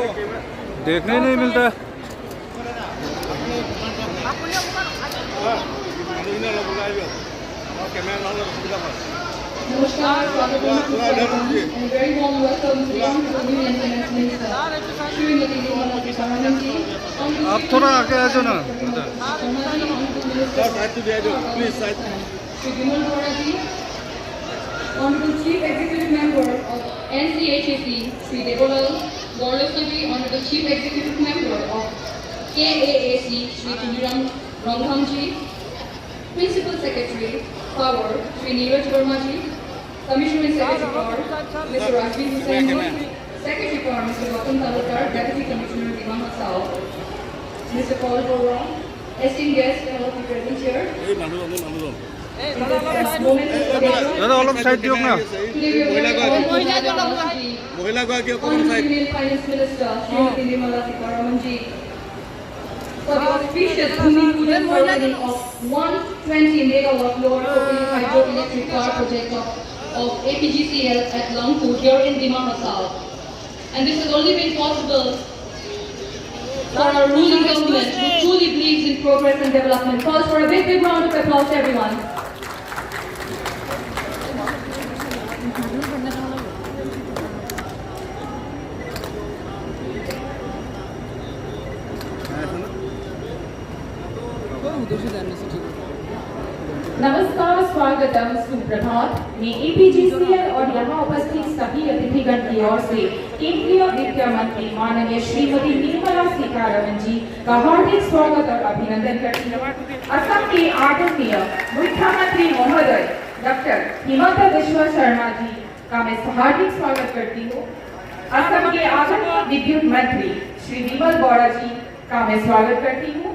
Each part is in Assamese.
देखने ही नहीं मिलता। Namaskar, and a very warm welcome to the Honorable Union Finance Minister, Srimati Nirmala Sitharaman ji. आप थोड़ा आगे आ जाओ ना। Shri Bimal Bora ji, Honorable Chief Executive Member of NCHAC, Shri Devolal Gorlasnavi, Honorable Chief Executive Member of KAAC, Shri Tuliram Rangham ji, Principal Secretary, Power, Shri Neeraj Verma ji, Commissioner and Secretary Power, Mr. Rajveer Hussain ji, Secretary Power, Mr. Gautam Talukar, Deputy Commissioner Dimah South, Mr. Paul Bora, esteemed guests and all of you present here. दादा अलग साइड दियो ना। Union Finance Minister, Srimati Nirmala Sitharaman ji, for the auspicious Bhumi Pujan ceremony of 120 megawatt lower coconut hydroelectric power project of APGCL at Langpur here in Dimah South. And this has only been possible for our ruling government who truly believes in progress and development. Calls for a big round of applause to everyone. नमस्कार, स्वागतम, सुप्रभात। मैं APGCL और यहाँ उपस्थित सभी अतिथिगण की ओर से केंद्रीय वित्त मंत्री माननीय श्रीमती निर्मला सीतारमण जी का हार्दिक स्वागत और अभिनंदन करती हूँ। असम के आदरणीय मुख्यमंत्री महोदय डॉक्टर हिमंत बिस्वा शर्मा जी का मैं हार्दिक स्वागत करती हूँ। असम के आदरणीय विद्युत मंत्री श्री बिमल बोरा जी का मैं स्वागत करती हूँ।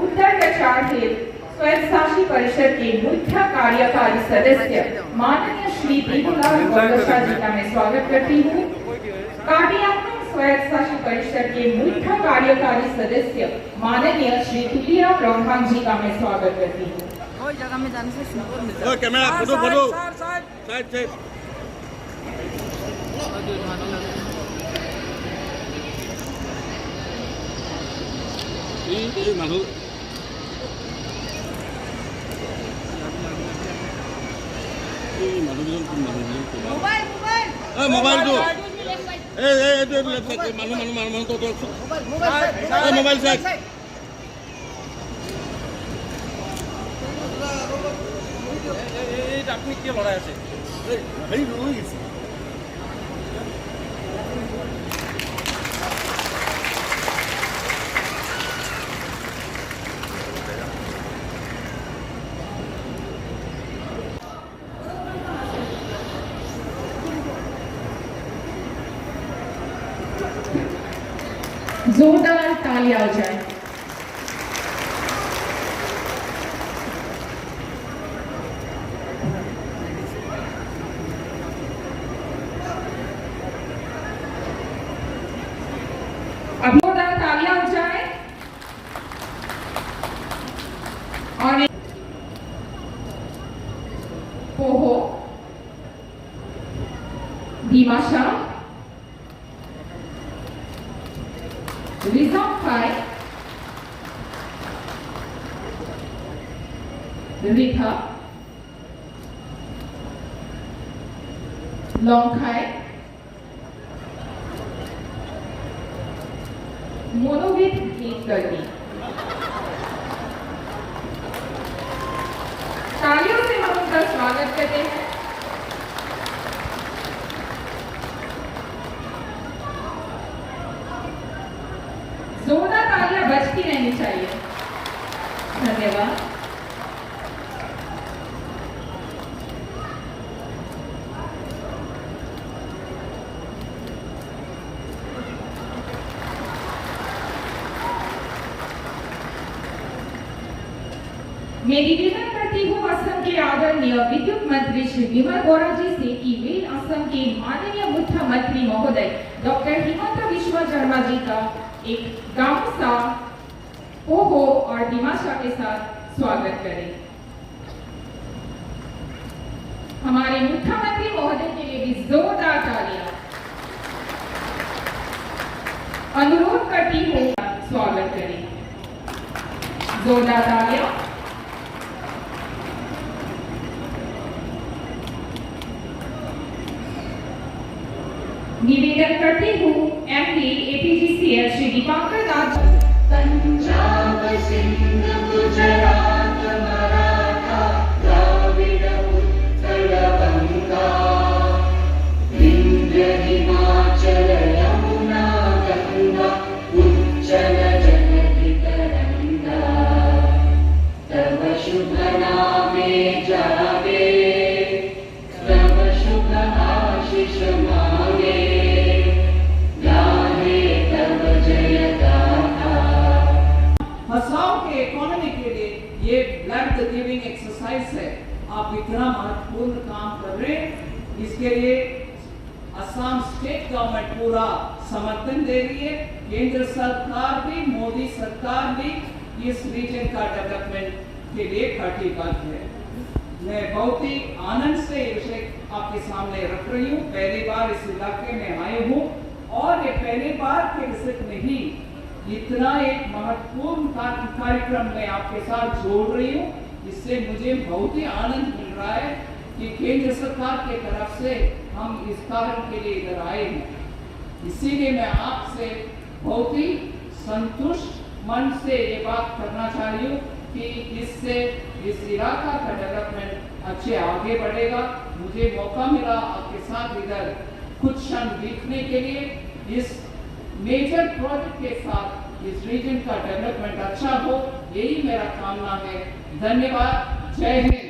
उत्तर कछार हिल स्वयंशासी परिषद के मुख्य कार्यकारी सदस्य माननीय श्री देवलाल गोरसा जी का मैं स्वागत करती हूँ। काटियांग स्वयंशासी परिषद के मुख्य कार्यकारी सदस्य माननीय श्री तुलिराम रंघाम जी का मैं स्वागत करती हूँ। Camera photo photo side side. ये मानो मोबाइल दो मोबाइल से আপনি কি লড়াই আছে जोरदार तालियां हो जाए। अब जोरदार तालियां हो जाए और पोहो भीमाशा Rizamkai, Rita, Longkai, Monowit Gate तालियों से हम उनका स्वागत करते हैं। जोरदार तालियां बजती रहनी चाहिए। धन्यवाद। मैं निवेदन करती हूँ असम के आदरणीय विद्युत मंत्री श्री बिमल बोरा जी से कि वे असम के माननीय मुख्यमंत्री महोदय डॉक्टर हिमंत बिस्वा शर्मा जी का एक गांव सा पोहो और दिमाशा के साथ स्वागत करें। हमारे मुख्यमंत्री महोदय के लिए भी जोरदार तालियां। अनुरोध करती हूँ स्वागत करें। जोरदार तालियां। निवेदन करती हूँ एमपी एपीजीसीएल श्री दीपांकर दास। पंजाब सिंध गुजरात मराठा द्राविड़ उत्कल गंगा विंध्य हिमाचल यमुना गंगा उच्चल जगति तरंगा तव शुभ नामे जागे तव शुभ आशीष मांगे गाहे तव जय गाथा। हसाओ के इकोनॉमी के लिए ये ब्लड गिविंग एक्सरसाइज है। आप इतना महत्वपूर्ण काम कर रहे हैं, इसके लिए असम स्टेट गवर्नमेंट पूरा समर्थन दे रही है। केंद्र सरकार भी, मोदी सरकार भी इस रीजन का डेवलपमेंट के लिए कटिबद्ध है। मैं बहुत ही आनंद से ये विषय आपके सामने रख रही हूँ। पहली बार इस इलाके में आए हूँ और ये पहली बार के विजिट में ही इतना एक महत्वपूर्ण कार्यक्रम में आपके साथ जोड़ रही हूँ। इससे मुझे बहुत ही आनंद मिल रहा है कि केंद्र सरकार के तरफ से हम इस कारण के लिए इधर आए हैं। इसीलिए मैं आपसे बहुत ही संतुष्ट मन से ये बात करना चाह रही हूँ कि इससे इस इलाका का डेवलपमेंट अच्छे आगे बढ़ेगा। मुझे मौका मिला आपके साथ इधर कुछ क्षण देखने के लिए। इस मेजर प्रोजेक्ट के साथ इस रीजन का डेवलपमेंट अच्छा हो, यही मेरा कामना है। धन्यवाद। जय हिंद।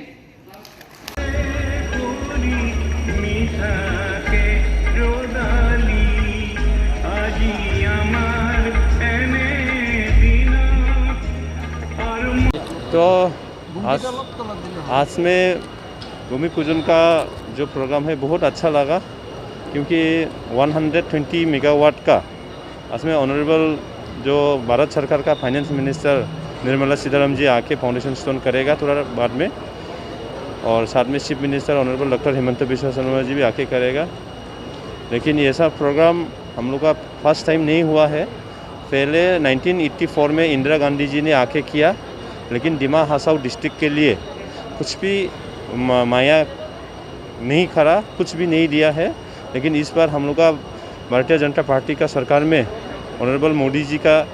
तो आज में भूमि पूजन का जो प्रोग्राम है बहुत अच्छा लगा, क्योंकि 120 मेगावाट का आज में ऑनरेबल जो भारत सरकार का फाइनेंस मिनिस्टर निर्मला सीतारमण जी आके फाउंडेशन स्टोन करेगा थोड़ा बाद में, और साथ में chief minister honourable doctor Himanta Biswa Sarma ji भी आके करेगा। लेकिन ये सब प्रोग्राम हम लोग का फर्स्ट टाइम नहीं हुआ है। पहले 1984 में इंदिरा गांधी जी ने आके किया, लेकिन डिमा हासाओ डिस्ट्रिक्ट के लिए कुछ भी माया नहीं करा, कुछ भी नहीं दिया है। लेकिन इस बार हम लोग का भारतीय जनता पार्टी का सरकार में ऑनरेबल मोदी जी का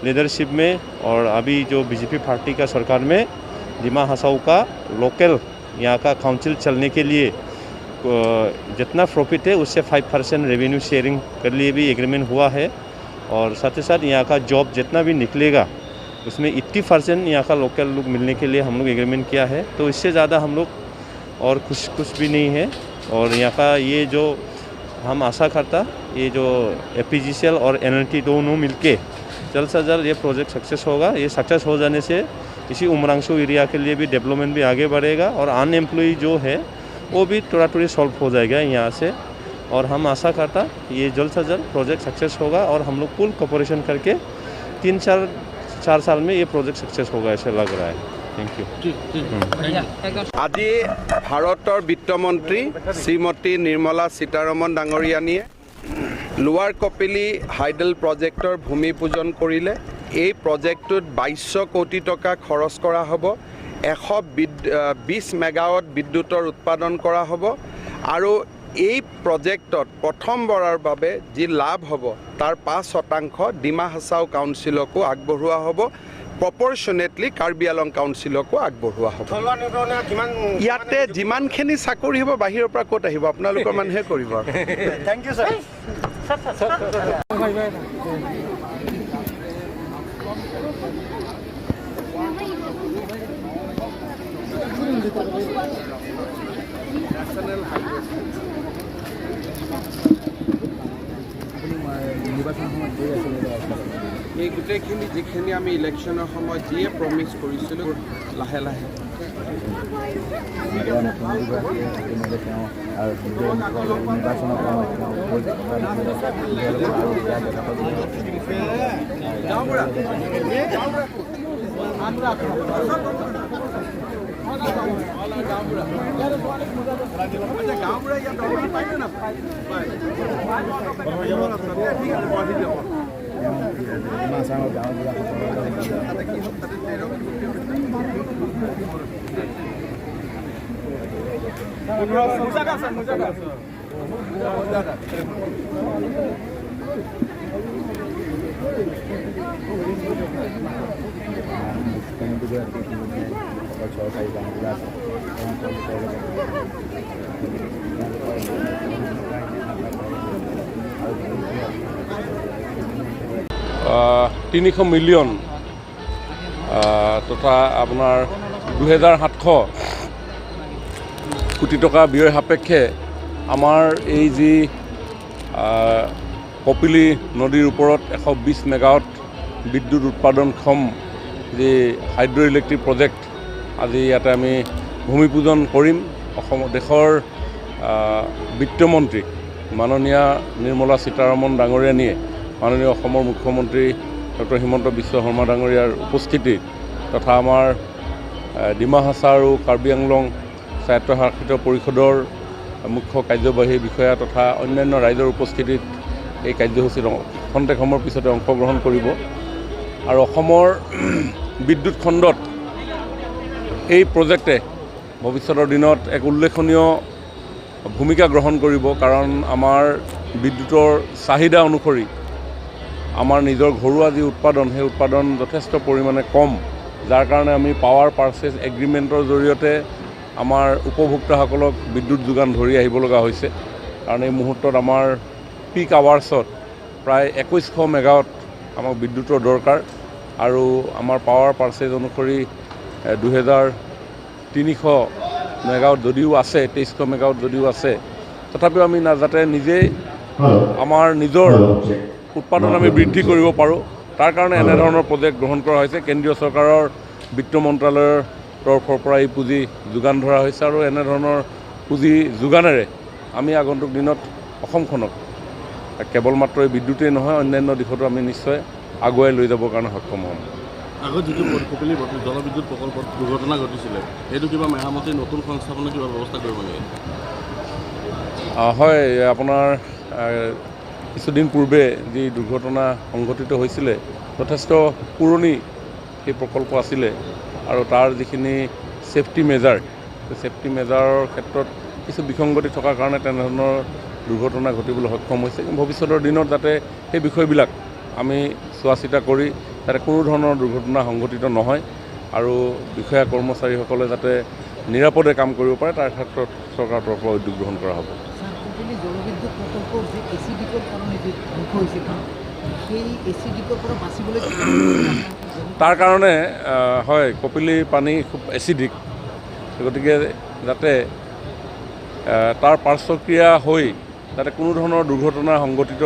लीडरशिप में और अभी जो बीजेपी पार्टी का सरकार में डिमा हासाओ का लोकल यहाँ का काउंसिल चलने के लिए जितना प्रॉफिट है उससे 5% रेवेन्यू शेयरिंग के लिए भी एग्रीमेंट हुआ है। और साथ ही साथ यहाँ का जॉब जितना भी निकलेगा उसमें 80% यहाँ का लोकल लोग मिलने के लिए हम लोग एग्रीमेंट किया है। तो इससे ज़्यादा हम लोग और कुछ भी नहीं है। और यहाँ का ये जो हम आशा करता, ये जो एपीजीसीएल और एनएलटी दोनों मिलके जल्द से जल्द ये प्रोजेक्ट सक्सेस होगा। ये सक्सेस हो जाने से इसी उमरांशु एरिया के लिए भी डेवलपमेंट भी आगे बढ़ेगा और अनएम्प्लॉय जो है वो भी थोड़ा सॉल्व हो जाएगा यहाँ से। और हम आशा करता ये जल्द से जल्द प्रोजेक्ट सक्सेस होगा और हम लोग फुल कोऑपरेशन करके 3-4 साल में ये प्रोजेक्ट सक्सेस होगा ऐसे लग रहा है। Thank you. আজি ভাৰতৰ বিত্তমন্ত্ৰী শ্ৰীমতী নিৰ্মলা সীতাৰমণ ডাঙৰীয়ানীয়ে লোৱাৰ কপিলী হাইডেল প্ৰজেক্টৰ ভূমি পূজন কৰিলে। এই প্ৰজেক্টটোত 2200 কোটি টকা খৰচ কৰা হ'ব। 120 মেগাৱাট বিদ্যুতৰ উৎপাদন কৰা হ'ব আৰু এই প্ৰজেক্টত প্ৰথমবাৰৰ বাবে যি লাভ হ'ব তাৰ 5% ডিমা হাছাও কাউন্সিলকো আগবঢ়োৱা হ'ব। প্ৰপৰশ্যনেটলি কাৰ্বি আলং কাউন্সিলকো আগবঢ়োৱা হ'ব। ইয়াতে যিমানখিনি চাকৰি হ'ব বাহিৰৰ পৰা ক'ত আহিব, আপোনালোকৰ মানুহে কৰিব। Thank you sir. এই গোটেইখিনি যিখিনি আমি ইলেকশ্যনৰ সময়ত যিয়ে প্ৰমিছ কৰিছিলোঁ লাহে লাহে গাঁওবুঢ়া ইয়াত পাইনে নাপায়? $300 মিলিয়ন তথা আপোনাৰ 2700 কোটি টকা ব্যয় সাপেক্ষে আমাৰ এই যি কপিলী নদীৰ ওপৰত 120 মেগাৱাট বিদ্যুৎ উৎপাদনক্ষম যি হাইড্ৰ' ইলেক্ট্ৰিক প্ৰজেক্ট আজি ইয়াতে আমি ভূমি পূজন কৰিম। দেশৰ বিত্তমন্ত্ৰী মাননীয়া নিৰ্মলা সীতাৰমণ ডাঙৰীয়ানীয়ে মাননীয় অসমৰ মুখ্যমন্ত্ৰী ডক্টৰ হিমন্ত বিশ্ব শৰ্মা ডাঙৰীয়াৰ উপস্থিতিত তথা আমাৰ ডিমা হাছা আৰু কাৰ্বি আংলং স্বায়ত্তশাসিত পৰিষদৰ মুখ্য কাৰ্যবাহী বিষয়া তথা অন্যান্য ৰাইজৰ উপস্থিতিত এই কাৰ্যসূচীত খন্তেক সময়ৰ পিছতে অংশগ্ৰহণ কৰিব। আৰু অসমৰ বিদ্যুৎ খণ্ডত এই প্ৰজেক্টে ভৱিষ্যতৰ দিনত এক উল্লেখনীয় ভূমিকা গ্ৰহণ কৰিব, কাৰণ আমাৰ বিদ্যুতৰ চাহিদা অনুসৰি আমাৰ নিজৰ ঘৰুৱা যি উৎপাদন সেই উৎপাদন যথেষ্ট পৰিমাণে কম, যাৰ কাৰণে আমি পাৱাৰ পাৰ্চেজ এগ্ৰিমেণ্টৰ জৰিয়তে আমাৰ উপভোক্তাসকলক বিদ্যুৎ যোগান ধৰি আহিব লগা হৈছে। কাৰণ এই মুহূৰ্তত আমাৰ পিক আৱাৰ্ছত প্ৰায় 2100 মেগাৱাট আমাক বিদ্যুতৰ দৰকাৰ আৰু আমাৰ পাৱাৰ পাৰ্চেজ অনুসৰি 2300 মেগাৱাট যদিও আছে, 2300 মেগাৱাট যদিও আছে, তথাপিও আমি যাতে নিজেই আমাৰ নিজৰ উৎপাদন আমি বৃদ্ধি কৰিব পাৰোঁ, তাৰ কাৰণে এনেধৰণৰ প্ৰজেক্ট গ্ৰহণ কৰা হৈছে। কেন্দ্ৰীয় চৰকাৰৰ বিত্ত মন্ত্ৰালয়ৰ তৰফৰ পৰা এই পুঁজি যোগান ধৰা হৈছে আৰু এনেধৰণৰ পুঁজি যোগানেৰে আমি আগন্তুক দিনত অসমখনক কেৱল মাত্ৰ এই বিদ্যুতেই নহয় অন্যান্য দিশতো আমি নিশ্চয় আগুৱাই লৈ যাবৰ কাৰণে সক্ষম হ'ম। আগত যিটো কপিলী জলবিদ্যুৎ প্ৰকল্পত দুৰ্ঘটনা ঘটিছিলে, সেইটো কিবা মেৰামতিৰ নতুন সংস্থাপনৰ কিবা ব্যৱস্থা কৰিব নেকি? হয়, আপোনাৰ কিছুদিন পূৰ্বে যি দুৰ্ঘটনা সংঘটিত হৈছিলে, যথেষ্ট পুৰণি সেই প্ৰকল্প আছিলে আৰু তাৰ যিখিনি ছেফটি মেজাৰ, সেই ছেফটি মেজাৰৰ ক্ষেত্ৰত কিছু বিসংগতি থকাৰ কাৰণে তেনেধৰণৰ দুৰ্ঘটনা ঘটিবলৈ সক্ষম হৈছে। ভৱিষ্যতৰ দিনত যাতে সেই বিষয়বিলাক আমি চোৱা চিতা কৰি যাতে কোনো ধৰণৰ দুৰ্ঘটনা সংঘটিত নহয় আৰু বিষয়া কৰ্মচাৰীসকলে যাতে নিৰাপদে কাম কৰিব পাৰে তাৰ ক্ষেত্ৰত চৰকাৰৰ তৰফৰ পৰা উদ্যোগ গ্ৰহণ কৰা হ'ব। জলবিদ্যুৎ প্ৰকল্পৰ যে এচিডিকৰ কাৰণে যে ধ্বংস হৈছে, সেই এচিডিকৰ পৰা বাচিবলৈ তাৰ কাৰণে হয়, কপিলী পানী খুব এচিডিক, গতিকে যাতে তাৰ পাৰ্শ্বক্ৰিয়া হৈ যাতে কোনো ধৰণৰ দুৰ্ঘটনা সংঘটিত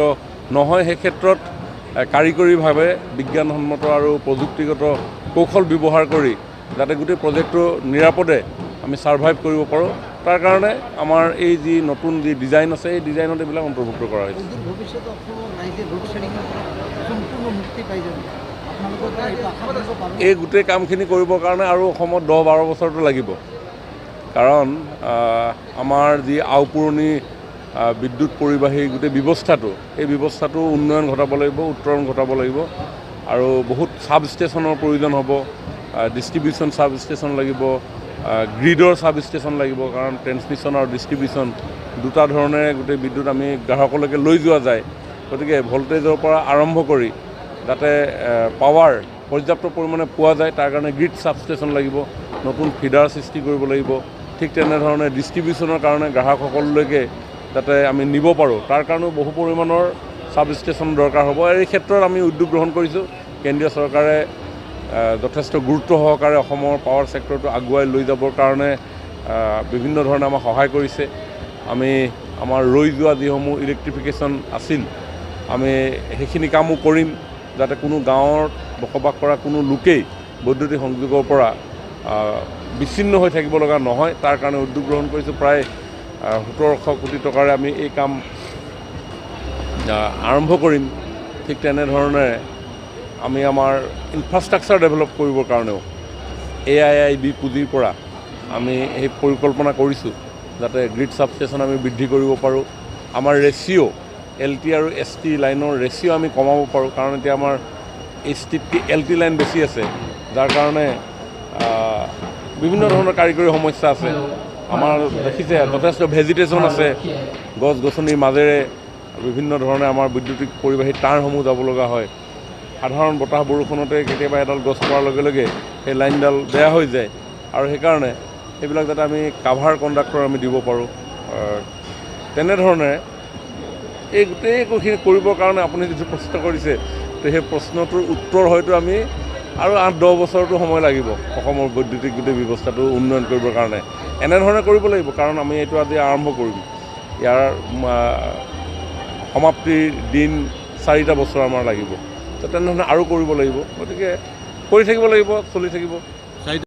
নহয় সেই ক্ষেত্ৰত কাৰিকৰীভাৱে বিজ্ঞানসন্মত আৰু প্ৰযুক্তিগত কৌশল ব্যৱহাৰ কৰি যাতে গোটেই প্ৰজেক্টটো নিৰাপদে আমি ছাৰ্ভাইভ কৰিব পাৰোঁ, তাৰ কাৰণে আমাৰ এই যি নতুন যি ডিজাইন আছে এই ডিজাইনত এইবিলাক অন্তৰ্ভুক্ত কৰা হৈছে। ভৱিষ্যতে অসমৰ ৰাইজে লোডশ্বেডিঙৰ পৰা সম্পূৰ্ণ মুক্তি পাই যাব। এই গোটেই কামখিনি কৰিবৰ কাৰণে আৰু অসমত 10-12 বছৰটো লাগিব, কাৰণ আমাৰ যি আওপুৰণি বিদ্যুৎ পৰিবাহী গোটেই ব্যৱস্থাটো, এই ব্যৱস্থাটো উন্নয়ন ঘটাব লাগিব, উত্তৰণ ঘটাব লাগিব আৰু বহুত ছাব ষ্টেচনৰ প্ৰয়োজন হ'ব, ডিষ্ট্ৰিবিউশ্যন ছাব ষ্টেচন লাগিব, গ্ৰিডৰ ছাব ষ্টেচন লাগিব, কাৰণ ট্ৰেন্সমিশ্যন আৰু ডিষ্ট্ৰিবিউশ্যন দুটা ধৰণেৰে গোটেই বিদ্যুৎ আমি গ্ৰাহকলৈকে লৈ যোৱা যায়। গতিকে ভল্টেজৰ পৰা আৰম্ভ কৰি যাতে পাৱাৰ পৰ্যাপ্ত পৰিমাণে পোৱা যায় তাৰ কাৰণে গ্ৰিড ছাব ষ্টেচন লাগিব, নতুন ফিডাৰ সৃষ্টি কৰিব লাগিব। ঠিক তেনেধৰণে ডিষ্ট্ৰিবিউশ্যনৰ কাৰণে গ্ৰাহকসকললৈকে যাতে আমি নিব পাৰোঁ তাৰ কাৰণেও বহু পৰিমাণৰ ছাব ষ্টেচন দৰকাৰ হ'ব। আৰু এই ক্ষেত্ৰত আমি উদ্যোগ গ্ৰহণ কৰিছোঁ। কেন্দ্ৰীয় চৰকাৰে যথেষ্ট গুৰুত্ব সহকাৰে অসমৰ পাৱাৰ ছেক্টৰটো আগুৱাই লৈ যাবৰ কাৰণে বিভিন্ন ধৰণে আমাক সহায় কৰিছে। আমি আমাৰ ৰৈ যোৱা যিসমূহ ইলেক্ট্ৰিফিকেশ্যন আছিল আমি সেইখিনি কামো কৰিম, যাতে কোনো গাঁৱত বসবাস কৰা কোনো লোকেই বৈদ্যুতিক সংযোগৰ পৰা বিচ্ছিন্ন হৈ থাকিব লগা নহয়, তাৰ কাৰণে উদ্যোগ গ্ৰহণ কৰিছোঁ। প্ৰায় 1700 কোটি টকাৰে আমি এই কাম আৰম্ভ কৰিম। ঠিক তেনেধৰণে আমি আমাৰ ইনফ্ৰাষ্ট্ৰাকচাৰ ডেভেলপ কৰিবৰ কাৰণেও AIIB পুঁজিৰ পৰা আমি এই পৰিকল্পনা কৰিছোঁ, যাতে গ্ৰিড ছাব ষ্টেচন আমি বৃদ্ধি কৰিব পাৰোঁ। আমাৰ ৰেচিঅ' LT আৰু ST লাইনৰ ৰেচিঅ' আমি কমাব পাৰোঁ, কাৰণ এতিয়া আমাৰ HT LT লাইন বেছি আছে, যাৰ কাৰণে বিভিন্ন ধৰণৰ কাৰিকৰী সমস্যা আছে। আমাৰ দেখিছে যথেষ্ট ভেজিটেশ্যন আছে, গছ গছনিৰ মাজেৰে বিভিন্ন ধৰণে আমাৰ বৈদ্যুতিক পৰিবাহী তাঁৰসমূহ যাব লগা হয়। সাধাৰণ বতাহ বৰষুণতে কেতিয়াবা এডাল গছ পৰাৰ লগে লগে সেই লাইনডাল বেয়া হৈ যায়, আৰু সেইকাৰণে সেইবিলাক যাতে আমি কাভাৰ কণ্ডাক্টৰ আমি দিব পাৰোঁ। তেনেধৰণে এই গোটেইখিনি কৰিবৰ কাৰণে আপুনি যিটো প্ৰশ্ন কৰিছে, তো সেই প্ৰশ্নটোৰ উত্তৰ হয়তো আমি আৰু 8-10 বছৰতো সময় লাগিব অসমৰ বৈদ্যুতিক গোটেই ব্যৱস্থাটো উন্নয়ন কৰিবৰ কাৰণে। এনেধৰণে কৰিব লাগিব, কাৰণ আমি এইটো আজি আৰম্ভ কৰিম। ইয়াৰ সমাপ্তিৰ দিন 4টা বছৰ আমাৰ লাগিব, তো তেনেধৰণে আৰু কৰিব লাগিব। গতিকে কৰি থাকিব লাগিব, চলি থাকিব।